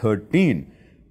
13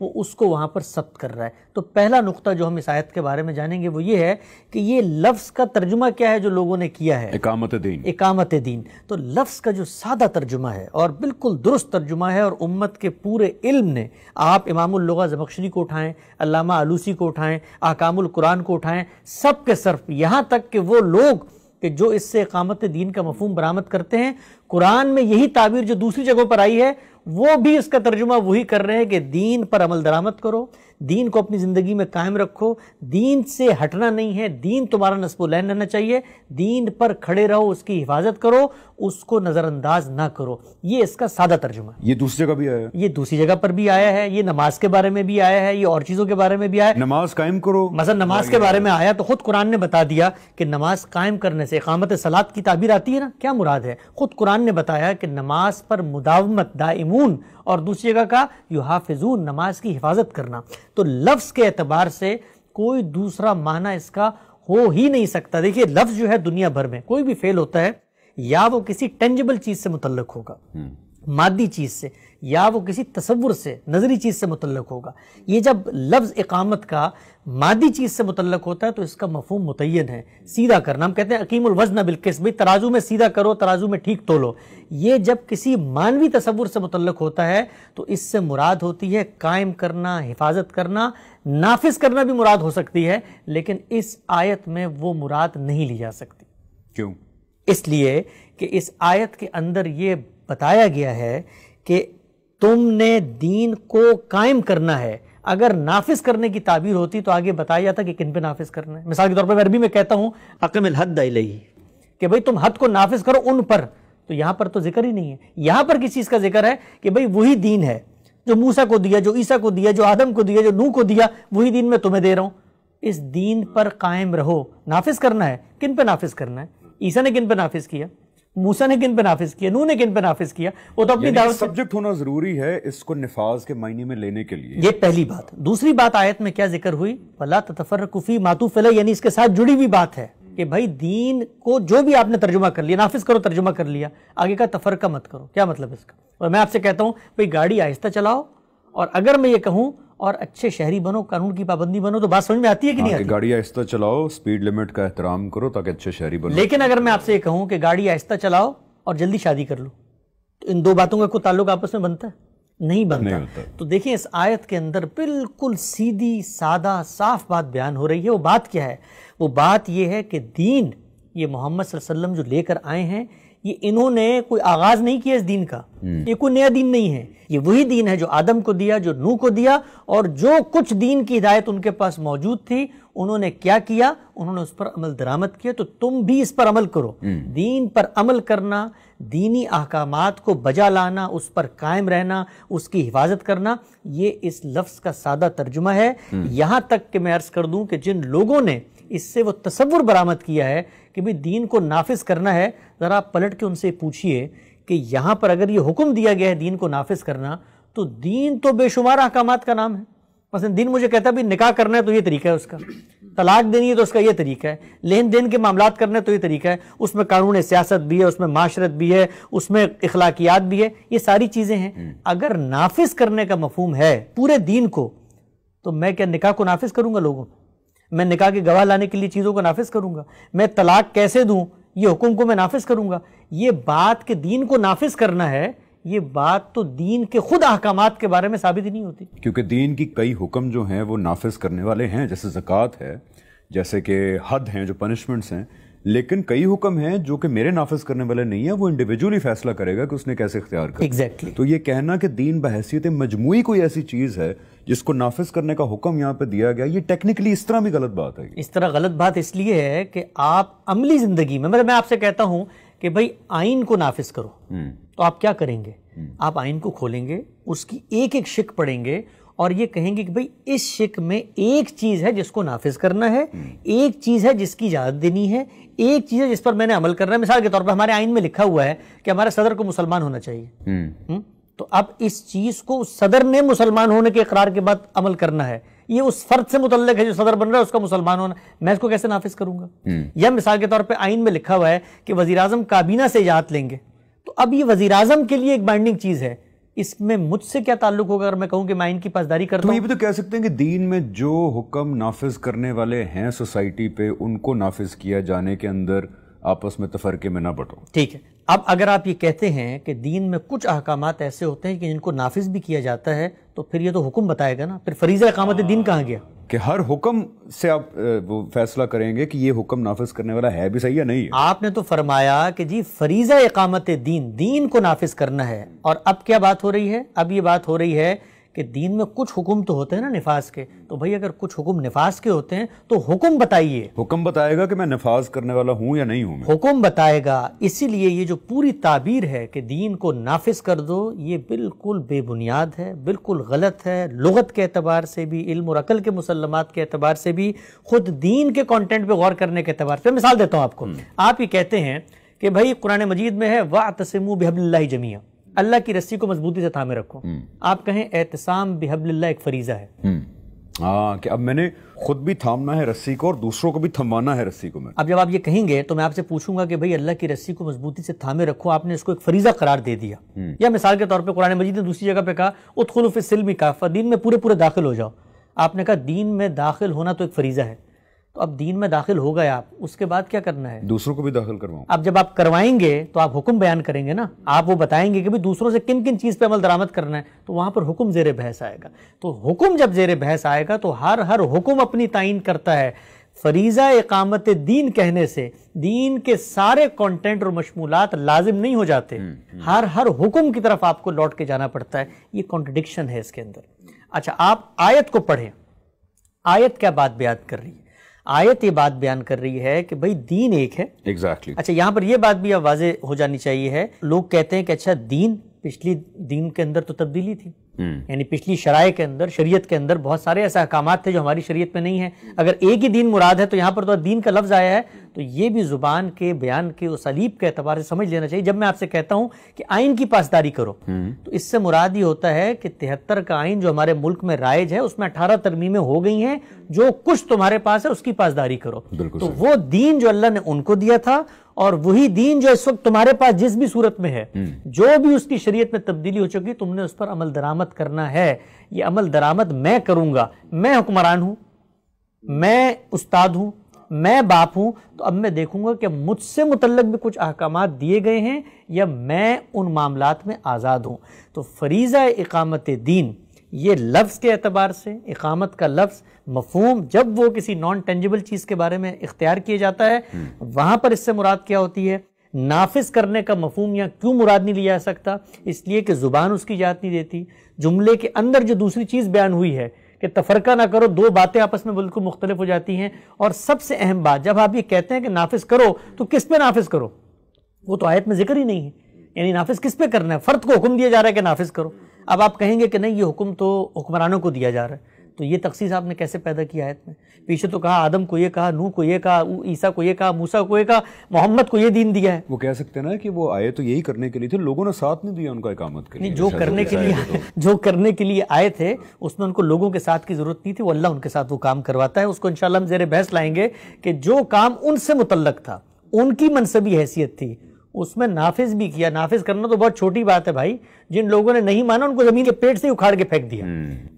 وہ اس کو وہاں پر ثبت کر رہا ہے۔ تو پہلا نقطہ جو ہم اس آیت کے بارے میں جانیں گے وہ یہ ہے کہ یہ لفظ کا ترجمہ کیا ہے جو لوگوں نے کیا ہے، اقامت دین۔ اقامت دین۔ تو لفظ کا جو سادہ ترجمہ ہے اور بالکل درست ترجمہ ہے، اور امت کے پورے علم نے، آپ امام اللغہ زمخشری کو اٹھائیں، علامہ آلوسی کو اٹھائیں، احکام القرآن کو اٹھائیں، سب کے صرف یہاں تک کہ وہ لوگ کہ جو اس سے اقامت دین کا مفہوم برآمد کرتے ہیں، قرآن میں یہی تعبیر جو دوسری جگہوں پر آئی ہے وہ بھی اس کا ترجمہ وہی کر رہے ہیں کہ دین پر عمل درآمد کرو، دین کو اپنی زندگی میں قائم رکھو، دین سے ہٹنا نہیں ہے، دین تمہارا نصب و لین رہنا چاہیے، دین پر کھڑے رہو، اس کی حفاظت کرو، اس کو نظر انداز نہ کرو۔ یہ اس کا سادہ ترجمہ ہے۔ یہ دوسری جگہ بھی آیا ہے، یہ دوسری جگہ پر بھی آیا ہے، یہ نماز کے بارے میں بھی آیا ہے، یہ اور چیزوں کے بارے میں بھی آیا ہے۔ نماز قائم کرو، مثلا نماز کے بارے میں آیا تو خود قرآن نے بتا دیا کہ نماز قائم کرنے سے، اقامت صلاۃ کی تعبیر آتی ہے نا، کیا مراد ہے؟ خود قرآن نے بتایا کہ نماز پر مداومت، دائمون، اور دوسری جگہ کا یحافظون، نماز کی حفاظت کرنا۔ تو لفظ کے اعتبار سے کوئی دوسرا معنی اس کا ہو ہی نہیں سکتا۔ دیکھیے لفظ جو ہے دنیا بھر میں کوئی بھی فعل ہوتا ہے یا وہ کسی ٹینجبل چیز سے متعلق ہوگا، مادی چیز سے، یا وہ کسی تصور سے، نظری چیز سے متعلق ہوگا۔ یہ جب لفظ اقامت کا مادی چیز سے متعلق ہوتا ہے تو اس کا مفہوم متعین ہے، سیدھا کرنا۔ ہم کہتے ہیں اقیم الوزن بالقسط، بھئی ترازو میں سیدھا کرو، ترازو میں ٹھیک تولو۔ یہ جب کسی مانوی تصور سے متعلق ہوتا ہے تو اس سے مراد ہوتی ہے قائم کرنا، حفاظت کرنا، نافذ کرنا بھی مراد ہو سکتی ہے، لیکن اس آیت میں وہ مراد نہیں لی جا سکتی۔ کیوں؟ اس لیے کہ اس آیت کے اندر یہ بتایا گیا ہے کہ تم نے دین کو قائم کرنا ہے۔ اگر نافذ کرنے کی تعبیر ہوتی تو آگے بتایا جاتا کہ کن پہ نافذ کرنا ہے۔ مثال کے طور پر میں عربی میں کہتا ہوں اقم الحد الیہ، کہ بھئی تم حد کو نافذ کرو ان پر، تو یہاں پر تو ذکر ہی نہیں ہے۔ یہاں پر کس چیز کا ذکر ہے کہ بھئی وہی دین ہے جو موسیٰ کو دیا، جو عیسیٰ کو دیا، جو آدم کو دیا، جو نوح کو دیا، وہی دین میں تمہیں دے رہا ہوں۔ اس دین پر قائم رہو۔ نافذ کرنا ہے، کن پہ نافذ کرنا ہے؟ عیسیٰ نے کن پہ نافذ کیا؟ موسیٰ نے کن پہ نافذ کیا؟ نوح نے کن پہ نافذ کیا؟ وہ تو اپنی دعوت سبجیکٹ ہونا ضروری ہے اس کو نفاذ کے معنی میں لینے کے لیے۔ یہ پہلی بات۔ دوسری بات آیت میں کیا ذکر ہوئی؟ وَلَا تَتَفَرَّقُوا فِيهِ معطوف علیہ، یعنی اس کے ساتھ جڑی ہوئی بات ہے کہ بھائی دین کو جو بھی آپ نے ترجمہ کر لیا، نافذ کرو، ترجمہ کر لیا، آگے کا تفرقہ مت کرو۔ کیا مطلب اس کا؟ اور میں آپ سے کہتا ہوں بھائی گاڑی آہستہ چلاؤ، اور اگر میں یہ کہوں اور اچھے شہری بنو، قانون کی پابندی بنو، تو بات سمجھ میں آتی ہے کہ نہیں آتی؟ گاڑی آہستہ چلاؤ، سپیڈ لیمٹ کا احترام کرو تاکہ اچھے شہری بنو۔ لیکن اگر میں آپ سے یہ کہوں کہ گاڑی آہستہ چلاؤ اور جلدی شادی کر لو، تو ان دو باتوں کا کوئی تعلق آپس میں بنتا ہے؟ نہیں بنتا۔ تو دیکھیں اس آیت کے اندر بالکل سیدھی سادہ صاف بات بیان ہو رہی ہے۔ وہ بات کیا ہے؟ وہ بات یہ ہے کہ دین، یہ محمد صلی اللہ علیہ وسلم جو لے کر آئے ہیں، یہ انہوں نے کوئی آغاز نہیں کیا اس دین کا، یہ کوئی نیا دین نہیں ہے، یہ وہی دین ہے جو آدم کو دیا، جو نوح کو دیا، اور جو کچھ دین کی ہدایت ان کے پاس موجود تھی انہوں نے کیا کیا؟ انہوں نے اس پر عمل درآمد کیا۔ تو تم بھی اس پر عمل کرو۔ دین پر عمل کرنا، دینی احکامات کو بجا لانا، اس پر قائم رہنا، اس کی حفاظت کرنا، یہ اس لفظ کا سادہ ترجمہ ہے۔ یہاں تک کہ میں عرض کر دوں کہ جن لوگوں نے اس سے وہ تصور برآمد کیا ہے کہ بھی دین کو نافذ کرنا ہے، ذرا آپ پلٹ کے ان سے پوچھئے کہ یہاں پر اگر یہ حکم دیا گیا ہے دین کو نافذ کرنا، تو دین تو بے شمار احکامات کا نام ہے۔ مثلا دین مجھے کہتا ہے بھی نکاح کرنا ہے تو یہ طریقہ ہے اس کا، طلاق دینی ہے تو اس کا یہ طریقہ ہے، لین دین کے معاملات کرنے تو یہ طریقہ ہے، اس میں قانون سیاست بھی ہے، اس میں معاشرت بھی ہے، اس میں اخلاقیات بھی ہے، یہ ساری چیزیں ہیں۔ اگر نافذ کرنے کا مفہوم ہے پورے دین کو، تو میں کیا نکاح کو نافذ کروں گا لوگوں میں؟ میں نکاح کے گواہ لانے کے لیے چیزوں کو نافذ کروں گا؟ میں طلاق کیسے دوں یہ حکم کو میں نافذ کروں گا؟ یہ بات کہ دین کو نافذ کرنا ہے، یہ بات تو دین کے خود احکامات کے بارے میں ثابت ہی نہیں ہوتی، کیونکہ دین کی کئی حکم جو ہیں وہ نافذ کرنے والے ہیں، جیسے زکوٰۃ ہے، جیسے کہ حد ہیں جو پنشمنٹس ہیں، لیکن کئی حکم ہیں جو کہ میرے نافذ کرنے والے نہیں ہیں، وہ انڈیویجولی فیصلہ کرے گا کہ اس نے کیسے اختیار کرنا۔ ایگزیکٹلی۔ تو یہ کہنا کہ دین بحیثیت مجموعی کوئی ایسی چیز ہے جس کو نافذ کرنے کا حکم یہاں پہ دیا گیا، یہ ٹیکنیکلی اس طرح بھی غلط بات ہے۔ اس طرح غلط بات اس لیے ہے کہ آپ عملی زندگی میں، میں آپ سے کہتا ہوں کہ بھائی آئین کو نافذ کرو، تو آپ کیا کریں گے؟ آپ آئین کو کھولیں گے، اس کی ایک ایک شک پڑھیں گے، اور یہ کہیں گے کہ بھئی اس شک میں ایک چیز ہے جس کو نافذ کرنا ہے، ایک چیز ہے جس کی اجازت دینی ہے، ایک چیز ہے جس پر میں نے عمل کرنا ہے۔ مثال کے طور پر ہمارے آئین میں لکھا ہوا ہے کہ ہمارے صدر کو مسلمان ہونا چاہیے، تو اب اس چیز کو صدر نے مسلمان ہونے کے اقرار کے بعد عمل کرنا ہے، یہ اس فرد سے متعلق ہے جو صدر بن رہا ہے اس کا مسلمان ہونا، میں اس کو کیسے نافذ کروں گا؟ یا مثال کے طور پہ آئین میں لکھا ہوا ہے کہ وزیراعظم کابینہ سے اجازت لیں گے، تو اب یہ وزیراعظم کے لیے ایک بائنڈنگ چیز ہے اس میں مجھ سے کیا تعلق ہوگا اگر میں کہوں کہ میں آئین کی پاسداری کرتا تو ہوں؟ یہ بھی تو کہہ سکتے ہیں کہ دین میں جو حکم نافذ کرنے والے ہیں سوسائٹی پہ ان کو نافذ کیا جانے کے اندر آپس میں تفرقے میں نہ بٹو. ٹھیک ہے. اب اگر آپ یہ کہتے ہیں کہ دین میں کچھ احکامات ایسے ہوتے ہیں کہ جن کو نافذ بھی کیا جاتا ہے تو پھر یہ تو حکم بتائے گا نا, پھر فریضہ اقامت دین کہاں گیا؟ کہ ہر حکم سے آپ وہ فیصلہ کریں گے کہ یہ حکم نافذ کرنے والا ہے بھی صحیح یا نہیں ہے. آپ نے تو فرمایا کہ جی فریضہ اقامت دین کو نافذ کرنا ہے, اور اب کیا بات ہو رہی ہے؟ اب یہ بات ہو رہی ہے کہ دین میں کچھ حکم تو ہوتے ہیں نا نفاذ کے, تو بھائی اگر کچھ حکم نفاذ کے ہوتے ہیں تو حکم بتائیے. حکم بتائے گا کہ میں نفاذ کرنے والا ہوں یا نہیں ہوں. حکم بتائے گا. اسی لیے یہ جو پوری تعبیر ہے کہ دین کو نافذ کر دو, یہ بالکل بے بنیاد ہے, بالکل غلط ہے. لغت کے اعتبار سے بھی, علم اور عقل کے مسلمات کے اعتبار سے بھی, خود دین کے کانٹینٹ پہ غور کرنے کے اعتبار سے. مثال دیتا ہوں آپ کو. آپ یہ کہتے ہیں کہ بھائی قرآن مجید میں ہے وَاعْتَصِمُوا بِحَبْلِ اللَّهِ جَمِيعًا, اللہ کی رسی کو مضبوطی سے تھامے رکھو. آپ کہیں اعتصام بحبل اللہ ایک فریضہ ہے. ہاں, کہ اب میں نے خود بھی تھامنا ہے رسی کو اور دوسروں کو بھی تھموانا ہے رسی کو. میں اب جب آپ یہ کہیں گے تو میں آپ سے پوچھوں گا کہ بھئی اللہ کی رسی کو مضبوطی سے تھامے رکھو, آپ نے اس کو ایک فریضہ قرار دے دیا. یا مثال کے طور پہ قرآن مجید نے دوسری جگہ پہ کہا ادخلوا فی السلم کافہ, دین میں پورے داخل ہو جاؤ. آپ نے کہا دین میں داخل ہونا تو ایک فریضہ ہے, تو اب دین میں داخل ہو گئے آپ, اس کے بعد کیا کرنا ہے؟ دوسروں کو بھی داخل کرواؤں. اب جب آپ کروائیں گے تو آپ حکم بیان کریں گے نا, آپ وہ بتائیں گے کہ بھی دوسروں سے کن کن چیز پہ عمل درآمد کرنا ہے, تو وہاں پر حکم زیر بحث آئے گا. تو حکم جب زیر بحث آئے گا تو ہر حکم اپنی تعین کرتا ہے. فریضہ اقامت دین کہنے سے دین کے سارے کانٹینٹ اور مشمولات لازم نہیں ہو جاتے, ہر حکم کی طرف آپ کو لوٹ کے جانا پڑتا ہے. یہ کانٹرڈکشن ہے اس کے اندر. اچھا, آپ آیت کو پڑھیں. آیت کیا بات بیان کر رہی ہے؟ آیت یہ بات بیان کر رہی ہے کہ بھئی دین ایک ہے. ایگزیکٹلی. اچھا, یہاں پر یہ بات بھی اب واضح ہو جانی چاہیے ہے. لوگ کہتے ہیں کہ اچھا پچھلی دین کے اندر تو تبدیلی تھی, یعنی پچھلی شرائع کے اندر, شریعت کے اندر بہت سارے ایسے احکامات تھے جو ہماری شریعت میں نہیں ہیں. اگر ایک ہی دین مراد ہے تو یہاں پر تو دین کا لفظ آیا ہے, تو یہ بھی زبان کے بیان کے اسالیب کے اعتبار سے سمجھ لینا چاہیے. جب میں آپ سے کہتا ہوں کہ آئین کی پاسداری کرو, تو اس سے مراد یہ ہوتا ہے کہ 73 کا آئین جو ہمارے ملک میں رائج ہے اس میں 18 ترمیمیں ہو گئی ہیں, جو کچھ تمہارے پاس ہے اس کی پاسداری کرو. تو وہ دین جو اللہ نے ان کو دیا تھا اور وہی دین جو اس وقت تمہارے پاس جس بھی صورت میں ہے, جو بھی اس کی شریعت میں تبدیلی ہو چکی, تم نے اس پر عمل درآمد کرنا ہے. یہ عمل درآمد میں کروں گا. میں حکمران ہوں, میں استاد ہوں, میں باپ ہوں, تو اب میں دیکھوں گا کہ مجھ سے متعلق بھی کچھ احکامات دیے گئے ہیں یا میں ان معاملات میں آزاد ہوں. تو فریضہ اقامت دین یہ لفظ کے اعتبار سے, اقامت کا لفظ مفہوم جب وہ کسی نان ٹینجیبل چیز کے بارے میں اختیار کیا جاتا ہے, وہاں پر اس سے مراد کیا ہوتی ہے. نافذ کرنے کا مفہوم یا کیوں مراد نہیں لیا جا سکتا؟ اس لیے کہ زبان اس کی اجازت نہیں دیتی. جملے کے اندر جو دوسری چیز بیان ہوئی ہے کہ تفرقہ نہ کرو, دو باتیں آپس میں بالکل مختلف ہو جاتی ہیں. اور سب سے اہم بات, جب آپ یہ کہتے ہیں کہ نافذ کرو, تو کس پہ نافذ کرو؟ وہ تو آیت میں ذکر ہی نہیں ہے. یعنی نافذ کس پہ کرنا ہے؟ فرد کو حکم دیا جا رہا ہے کہ نافذ کرو. اب آپ کہیں گے کہ نہیں, یہ حکم تو حکمرانوں کو دیا جا رہا ہے, تو یہ تخصیص آپ نے کیسے پیدا کیا آیت میں؟ پیچھے تو کہا آدم کو یہ کہا, نوح کو یہ کہا, عیسیٰ کو یہ کہا, موسیٰ کو یہ کہا, محمد کو یہ دین دیا ہے. وہ کہہ سکتے ہیں نا کہ وہ آئے تو یہی کرنے کے لیے تھے, لوگوں نے ساتھ نہیں دیا ان کا اقامت کے لیے. جو کرنے کے لیے آئے تھے اس میں ان کو لوگوں کے ساتھ کی ضرورت نہیں تھی, وہ اللہ ان کے ساتھ وہ کام کرواتا ہے. اس کو انشاءاللہ ہم زیر بحث لائیں گے کہ جو کام ان سے متعلق تھا, ان کی منصبی حیثیت تھی, اس میں نافذ بھی کیا. نافذ کرنا تو بہت چھوٹی بات ہے بھائی, جن لوگوں نے نہیں مانا ان کو زمین کے پیٹ سے اکھاڑ کے پھینک دیا,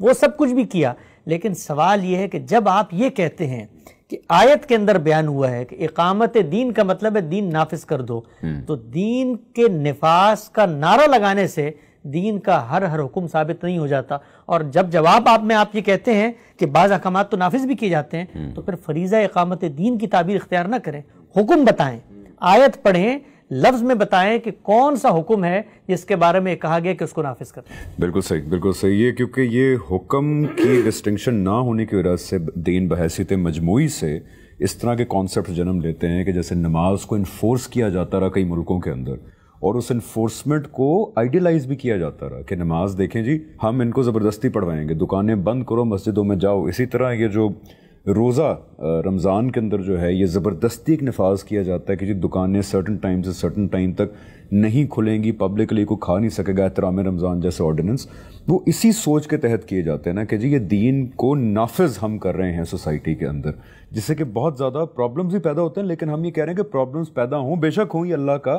وہ سب کچھ بھی کیا. لیکن سوال یہ ہے کہ جب آپ یہ کہتے ہیں کہ آیت کے اندر بیان ہوا ہے کہ اقامت دین کا مطلب ہے دین نافذ کر دو, تو دین کے نفاذ کا نعرہ لگانے سے دین کا ہر حکم ثابت نہیں ہو جاتا. اور جب جواب آپ یہ کہتے ہیں کہ بعض احکامات تو نافذ بھی کیے جاتے ہیں, تو پھر فریضہ اقامت دین کی تعبیر اختیار نہ کریں, حکم بتائیں, آیت پڑھیں, لفظ میں بتائیں کہ کون سا حکم ہے جس کے بارے میں کہا گیا کہ اس کو نافذ کریں. بالکل صحیح, بالکل صحیح. یہ کیونکہ یہ حکم کی ڈسٹنکشن نہ ہونے کی وجہ سے دین بحیثیت مجموعی سے اس طرح کے کانسیپٹ جنم لیتے ہیں کہ جیسے نماز کو انفورس کیا جاتا رہا کئی ملکوں کے اندر, اور اس انفورسمنٹ کو آئیڈیلائز بھی کیا جاتا رہا کہ نماز دیکھیں جی ہم ان کو زبردستی پڑھوائیں گے, دکانیں بند کرو, مسجدوں میں جاؤ. اسی طرح یہ جو روزہ رمضان کے اندر جو ہے یہ زبردستی ایک نفاذ کیا جاتا ہے کہ جی دکانیں سرٹن ٹائم سے سرٹن ٹائم تک نہیں کھلیں گی, پبلکلی کو کھا نہیں سکے گا, احترام رمضان جیسے آرڈیننس. وہ اسی سوچ کے تحت کیے جاتے ہیں نا کہ جی یہ دین کو نافذ ہم کر رہے ہیں سوسائٹی کے اندر, جس سے کہ بہت زیادہ پرابلمز بھی پیدا ہوتے ہیں. لیکن ہم یہ کہہ رہے ہیں کہ پرابلمز پیدا ہوں, بے شک ہوں, یہ اللہ کا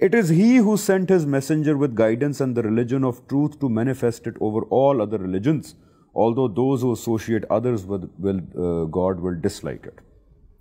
It is he who sent his messenger with guidance and the religion of truth to manifest it over all other religions, although those who associate others with God will dislike it।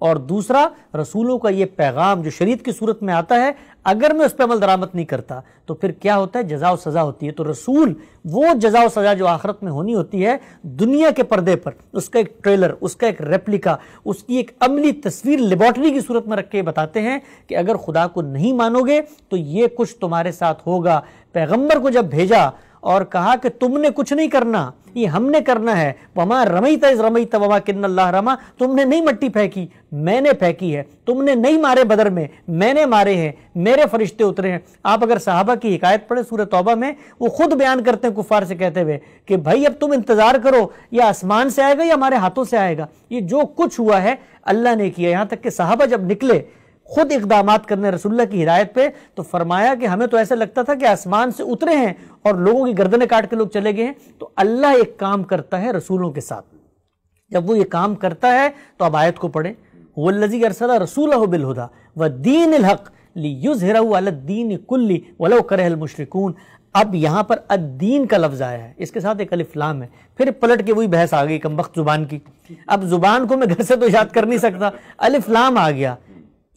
اور دوسرا رسولوں کا یہ پیغام جو شریعت کی صورت میں آتا ہے، اگر میں اس پہ عمل درآمد نہیں کرتا تو پھر کیا ہوتا ہے؟ جزا و سزا ہوتی ہے۔ تو رسول وہ جزا و سزا جو آخرت میں ہونی ہوتی ہے دنیا کے پردے پر، اس کا ایک ٹریلر، اس کا ایک ریپلیکا، اس کی ایک عملی تصویر لیبارٹری کی صورت میں رکھ کے بتاتے ہیں کہ اگر خدا کو نہیں مانو گے تو یہ کچھ تمہارے ساتھ ہوگا۔ پیغمبر کو جب بھیجا اور کہا کہ تم نے کچھ نہیں کرنا، یہ ہم نے کرنا ہے، وَمَا رَمَيْتَ إِذْ رَمَيْتَ وَلَكِنَّ اللَّهَ رَمَى، تم نے نہیں مٹی پھینکی، میں نے پھینکی ہے، تم نے نہیں مارے بدر میں نے مارے ہیں، میرے فرشتے اترے ہیں۔ آپ اگر صحابہ کی حکایت پڑھیں سورہ توبہ میں، وہ خود بیان کرتے ہیں کفار سے کہتے ہوئے کہ بھائی اب تم انتظار کرو، یا آسمان سے آئے گا یا ہمارے ہاتھوں سے آئے گا، یہ جو کچھ ہوا ہے اللہ نے کیا۔ یہاں تک کہ صحابہ جب نکلے خود اقدامات کرنے رسول اللہ کی ہدایت پہ، تو فرمایا کہ ہمیں تو ایسا لگتا تھا کہ آسمان سے اترے ہیں اور لوگوں کی گردنیں کاٹ کے لوگ چلے گئے ہیں۔ تو اللہ ایک کام کرتا ہے رسولوں کے ساتھ، جب وہ یہ کام کرتا ہے تو اب آیت کو پڑھیں، وَالَّذِي أَرْسَلَ رَسُولَهُ بِالْهُدَى وَالدِّينِ الْحَقِّ لِيُظْهِرَهُ عَلَى الدِّينِ كُلِّهِ وَلَوْ كَرِهَ الْمُشْرِكُونَ۔ اب یہاں پر الدین کا لفظ آیا ہے، اس کے ساتھ ایک الف لام ہے، پھر پلٹ کے وہی بحث آ گئی کمبخت زبان کی۔ اب زبان کو میں گھر سے تو یاد کر نہیں سکتا، الف لام آ گیا۔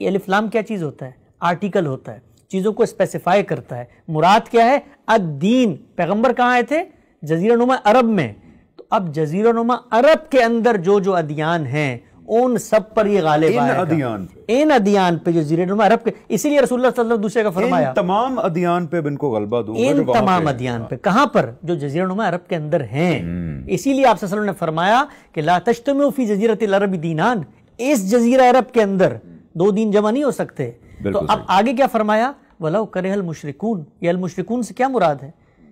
یہ الف لام کیا چیز ہوتا ہے؟ آرٹیکل ہوتا ہے، چیزوں کو اسپیسیفائی کرتا ہے۔ مراد کیا ہے؟ الدین۔ پیغمبر کہاں آئے تھے؟ جزیرہ نما عرب میں۔ تو اب جزیرہ نما عرب کے اندر جو ادیان ہیں ان سب پر یہ غالب آئے گا، ان ادیان پہ جزیرہ نما عرب کے۔ اسی لیے رسول اللہ صلی اللہ علیہ وسلم دوسرے کا فرمایا ان تمام ادیان پہ ان کو غلبہ دوں گا، ان تمام ادیان پہ۔ کہاں پر؟ جو جزیرہ نما عرب کے اندر ہیں۔ اسی لیے آپ صلی اللہ علیہ وسلم نے فرمایا کہ لا تجتمع فی جزیرۃ العرب دینان، اس جزیرہ عرب کے اندر دو دین جمع نہیں ہو سکتے۔ تو اب آگے کیا فرمایا؟ وَلَوْ كَرِهَ الْمُشْرِكُونَ۔ یہ المشرکون سے کیا مراد ہے؟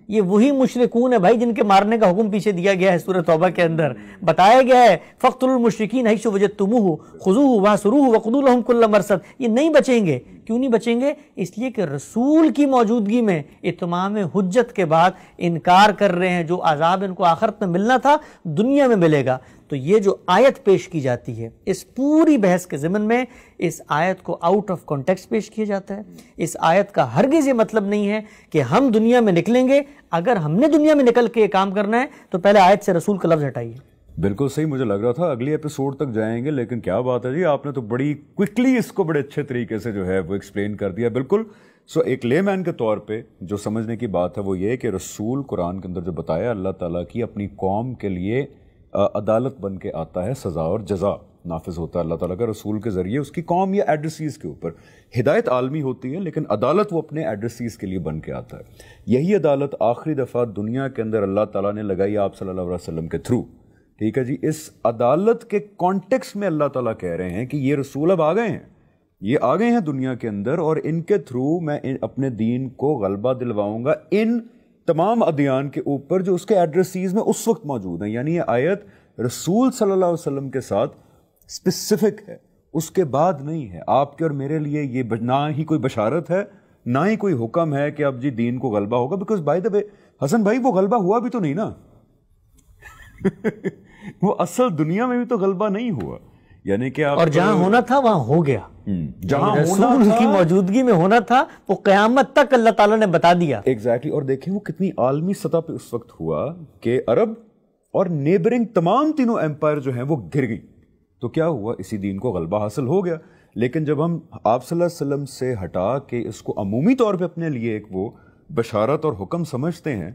یہ وہی مشرکون ہے بھائی جن کے مارنے کا حکم پیچھے دیا گیا ہے سورہ توبہ کے اندر، بتایا گیا ہے فَاقْتُلُوا الْمُشْرِكِينَ حَيْثُ وَجَدتُّمُوهُمْ خُذُوهُ وَاحْصُرُوهُ وَاقْعُدُوا لَهُمْ كُلَّ مَرْصَدٍ۔ یہ نہیں بچیں گے۔ کیوں نہیں بچیں گے؟ اس لیے کہ رسول کی موجودگی میں اتمام حجت کے بعد انکار کر رہے ہیں، جو عذاب ان کو آخرت میں ملنا تھا دنیا میں ملے گا۔ تو یہ جو آیت پیش کی جاتی ہے اس پوری بحث کے ضمن میں اس آیت کو آؤٹ آف کانٹیکسٹ پیش کیا جاتا ہے۔ اس آیت کا ہرگز یہ مطلب نہیں ہے کہ ہم دنیا میں نکلیں گے، اگر ہم نے دنیا میں نکل کے کام کرنا ہے تو پہلے آیت سے رسول کا لفظ ہٹائیے۔ بالکل صحیح، مجھے لگ رہا تھا اگلی ایپیسوڈ تک جائیں گے، لیکن کیا بات ہے جی، آپ نے تو بڑی کوئکلی اس کو بڑے اچھے طریقے سے جو ہے وہ ایکسپلین کر دیا۔ بالکل ایک لے مین کے طور پہ جو سمجھنے کی بات ہے وہ یہ کہ رسول قرآن کے اندر جو بتایا اللہ تعالیٰ کی اپنی قوم کے لیے عدالت بن کے آتا ہے، سزا اور جزا نافذ ہوتا ہے اللہ تعالیٰ کا رسول کے ذریعے اس کی قوم یا ایڈریسیز کے اوپر۔ ہدایت عالمی ہوتی ہے لیکن عدالت وہ اپنے ایڈریسیز کے لیے بن کے آتا ہے۔ یہی عدالت آخری دفعہ دنیا کے اندر اللہ تعالیٰ نے لگائی آپ صلی اللہ علیہ وسلم کے تھرو، ٹھیک ہے جی۔ اس عدالت کے کانٹیکسٹ میں اللہ تعالیٰ کہہ رہے ہیں کہ یہ رسول اب آ گئے ہیں، یہ آ گئے ہیں دنیا کے اندر، اور ان کے تھرو میں اپنے دین کو غلبہ دلواؤں گا ان تمام ادیان کے اوپر جو اس کے ایڈریسیز میں اس وقت موجود ہیں۔ یعنی یہ آیت رسول صلی اللہ علیہ وسلم کے ساتھ اسپیسیفک ہے، اس کے بعد نہیں ہے۔ آپ کے اور میرے لیے یہ نہ ہی کوئی بشارت ہے، نہ ہی کوئی حکم ہے کہ اب جی دین کو غلبہ ہوگا، بیکاز بائی دا وے حسن بھائی وہ غلبہ ہوا بھی تو نہیں نا وہ اصل دنیا میں بھی تو غلبہ نہیں ہوا، یعنی کہ آپ، اور جہاں ہونا تھا وہاں ہو گیا، جہاں رسول کی موجودگی میں ہونا تھا وہ قیامت تک اللہ تعالیٰ نے بتا دیا۔ ایگزیکٹلی۔ اور دیکھیں وہ کتنی عالمی سطح پہ اس وقت ہوا کہ عرب اور نیبرنگ تمام تینوں ایمپائر جو ہیں وہ گر گئی۔ تو کیا ہوا؟ اسی دین کو غلبہ حاصل ہو گیا۔ لیکن جب ہم آپ صلی اللہ علیہ وسلم سے ہٹا کے اس کو عمومی طور پہ اپنے لیے ایک وہ بشارت اور حکم سمجھتے ہیں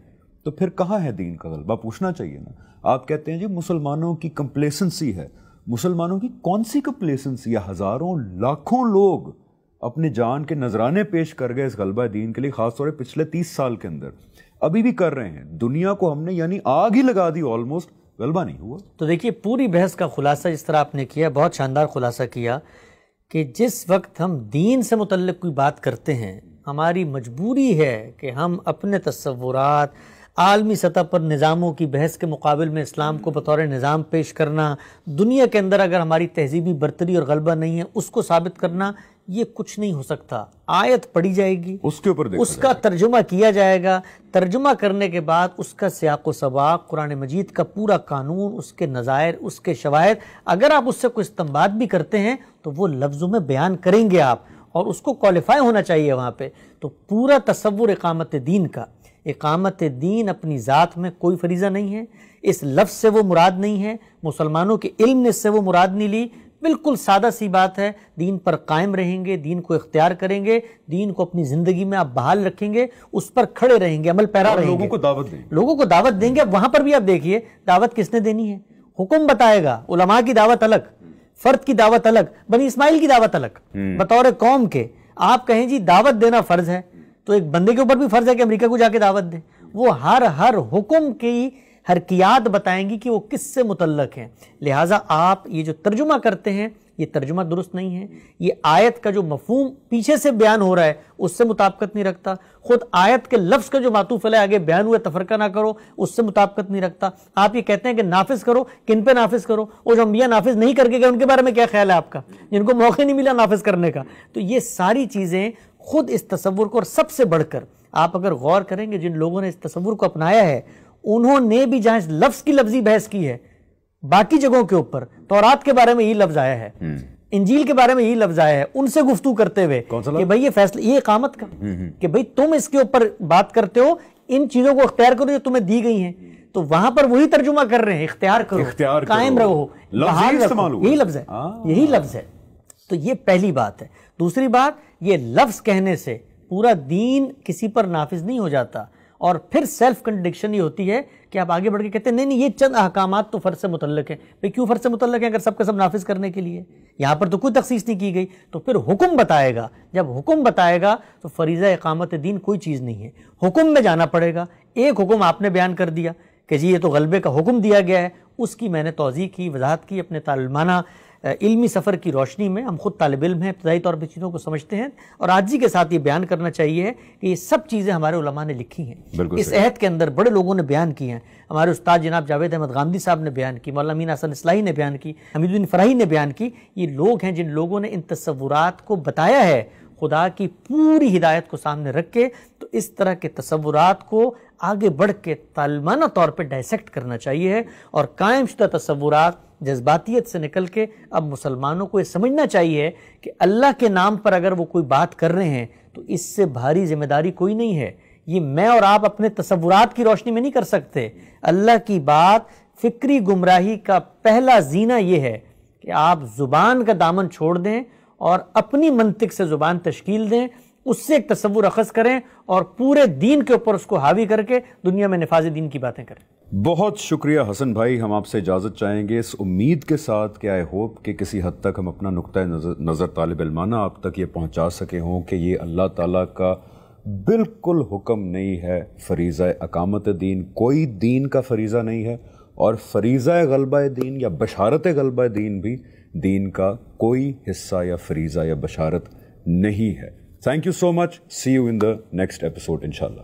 تو پھر کہاں ہے دین کا غلبہ؟ پوچھنا چاہیے نا۔ آپ کہتے ہیں جی مسلمانوں کی کمپلیسنسی ہے، مسلمانوں کی کون سی کمپلیسنسی ہے؟ ہزاروں لاکھوں لوگ اپنے جان کے نذرانے پیش کر گئے اس غلبہ دین کے لیے، خاص طور پہ پچھلے 30 سال کے اندر، ابھی بھی کر رہے ہیں۔ دنیا کو ہم نے یعنی آگ ہی لگا دی، آلموسٹ غلبہ نہیں ہوا۔ تو دیکھیے پوری بحث کا خلاصہ جس طرح آپ نے کیا، بہت شاندار خلاصہ کیا کہ جس وقت ہم دین سے متعلق کوئی بات کرتے ہیں ہماری مجبوری ہے کہ ہم اپنے تصورات، عالمی سطح پر نظاموں کی بحث کے مقابل میں اسلام کو بطور نظام پیش کرنا، دنیا کے اندر اگر ہماری تہذیبی برتری اور غلبہ نہیں ہے اس کو ثابت کرنا، یہ کچھ نہیں ہو سکتا۔ آیت پڑھی جائے گی، اس کے اوپر اس کا ترجمہ کیا جائے گا، ترجمہ کرنے کے بعد اس کا سیاق و سباق، قرآن مجید کا پورا قانون، اس کے نظائر، اس کے شواہد، اگر آپ اس سے کوئی استنباط بھی کرتے ہیں تو وہ لفظوں میں بیان کریں گے آپ، اور اس کو کوالیفائی ہونا چاہیے وہاں پہ۔ تو پورا تصور اقامت دین کا، اقامت دین اپنی ذات میں کوئی فریضہ نہیں ہے، اس لفظ سے وہ مراد نہیں ہے، مسلمانوں کے علم نے اس سے وہ مراد نہیں لی، بالکل سادہ سی بات ہے، دین پر قائم رہیں گے، دین کو اختیار کریں گے، دین کو اپنی زندگی میں آپ بحال رکھیں گے، اس پر کھڑے رہیں گے، عمل پیرا رہیں گے، لوگوں کو دعوت دیں، لوگوں کو دعوت دیں گے۔ وہاں پر بھی آپ دیکھیے دعوت کس نے دینی ہے، حکم بتائے گا، علماء کی دعوت الگ، فرد کی دعوت الگ، بنی اسماعیل کی دعوت الگ، بطور قوم کے آپ کہیں جی دعوت دینا فرض ہے، تو ایک بندے کے اوپر بھی فرض ہے کہ امریکہ کو جا کے دعوت دے، وہ ہر حکم کی حرکیات بتائیں گی کہ وہ کس سے متعلق ہیں۔ لہٰذا آپ یہ جو ترجمہ کرتے ہیں یہ ترجمہ درست نہیں ہے، یہ آیت کا جو مفہوم پیچھے سے بیان ہو رہا ہے اس سے مطابقت نہیں رکھتا، خود آیت کے لفظ کا جو معطوف علیہ آگے بیان ہوئے تفرقہ نہ کرو اس سے مطابقت نہیں رکھتا۔ آپ یہ کہتے ہیں کہ نافذ کرو، کن پہ نافذ کرو؟ وہ جو انبیاء نافذ نہیں کر کے گئے ان کے بارے میں کیا خیال ہے آپ کا، جن کو موقع نہیں ملا نافذ کرنے کا؟ تو یہ ساری چیزیں خود اس تصور کو، اور سب سے بڑھ کر آپ اگر غور کریں گے جن لوگوں نے اس تصور کو اپنایا ہے انہوں نے بھی جہاں اس لفظ کی لفظی بحث کی ہے، باقی جگہوں کے اوپر تورات کے بارے میں یہی لفظ آیا ہے، انجیل کے بارے میں یہی لفظ آیا ہے، ان سے گفتگو کرتے ہوئے کہ بھئی یہ فیصلہ، یہ اقامت کا، کہ بھئی تم اس کے اوپر بات کرتے ہو، ان چیزوں کو اختیار کرو جو تمہیں دی گئی ہیں، تو وہاں پر وہی ترجمہ کر رہے ہیں، اختیار کرو، قائم رہو، یہی لفظ ہے، یہی لفظ ہے۔ تو یہ پہلی بات ہے۔ دوسری بات، یہ لفظ کہنے سے پورا دین کسی پر نافذ نہیں ہو جاتا، اور پھر سیلف کنٹرڈکشن یہ ہوتی ہے کہ آپ آگے بڑھ کے کہتے ہیں نہیں یہ چند احکامات تو فرض سے متعلق ہیں۔ بھئی کیوں فرض سے متعلق ہیں اگر سب کا سب نافذ کرنے کے لیے؟ یہاں پر تو کوئی تخصیص نہیں کی گئی، تو پھر حکم بتائے گا، جب حکم بتائے گا تو فریضہ اقامت دین کوئی چیز نہیں ہے، حکم میں جانا پڑے گا۔ ایک حکم آپ نے بیان کر دیا کہ جی یہ تو غلبے کا حکم دیا گیا ہے، اس کی میں نے توضیح کی، وضاحت کی اپنے طالبانہ علمی سفر کی روشنی میں۔ ہم خود طالب علم ہیں، ابتدائی طور پہ چیزوں کو سمجھتے ہیں، اور عاجزی کے ساتھ یہ بیان کرنا چاہیے کہ یہ سب چیزیں ہمارے علماء نے لکھی ہیں، اس عہد کے اندر بڑے لوگوں نے بیان کی ہیں۔ ہمارے استاد جناب جاوید احمد غامدی صاحب نے بیان کی، مولانا امین حسن اصلاحی نے بیان کی، حمید الدین فراہی نے بیان کی۔ یہ لوگ ہیں جن لوگوں نے ان تصورات کو بتایا ہے، خدا کی پوری ہدایت کو سامنے رکھ کے۔ تو اس طرح کے تصورات کو آگے بڑھ کے طالبانہ طور پہ ڈائسیکٹ کرنا چاہیے، اور قائم شدہ تصورات جذباتیت سے نکل کے اب مسلمانوں کو یہ سمجھنا چاہیے کہ اللہ کے نام پر اگر وہ کوئی بات کر رہے ہیں تو اس سے بھاری ذمہ داری کوئی نہیں ہے۔ یہ میں اور آپ اپنے تصورات کی روشنی میں نہیں کر سکتے۔ اللہ کی بات، فکری گمراہی کا پہلا زینہ یہ ہے کہ آپ زبان کا دامن چھوڑ دیں اور اپنی منطق سے زبان تشکیل دیں، اس سے ایک تصور اخذ کریں اور پورے دین کے اوپر اس کو حاوی کر کے دنیا میں نفاذ دین کی باتیں کریں۔ بہت شکریہ حسن بھائی، ہم آپ سے اجازت چاہیں گے اس امید کے ساتھ کہ آئی ہوپ کہ کسی حد تک ہم اپنا نقطہ نظر طالب علمانہ آپ تک یہ پہنچا سکے ہوں کہ یہ اللہ تعالیٰ کا بالکل حکم نہیں ہے فریضہ اقامت دین، کوئی دین کا فریضہ نہیں ہے، اور فریضہ غلبہ دین یا بشارت غلبہ دین بھی دین کا کوئی حصہ یا فریضہ یا بشارت نہیں ہے۔ Thank you so much, see you in the next episode انشاءاللہ۔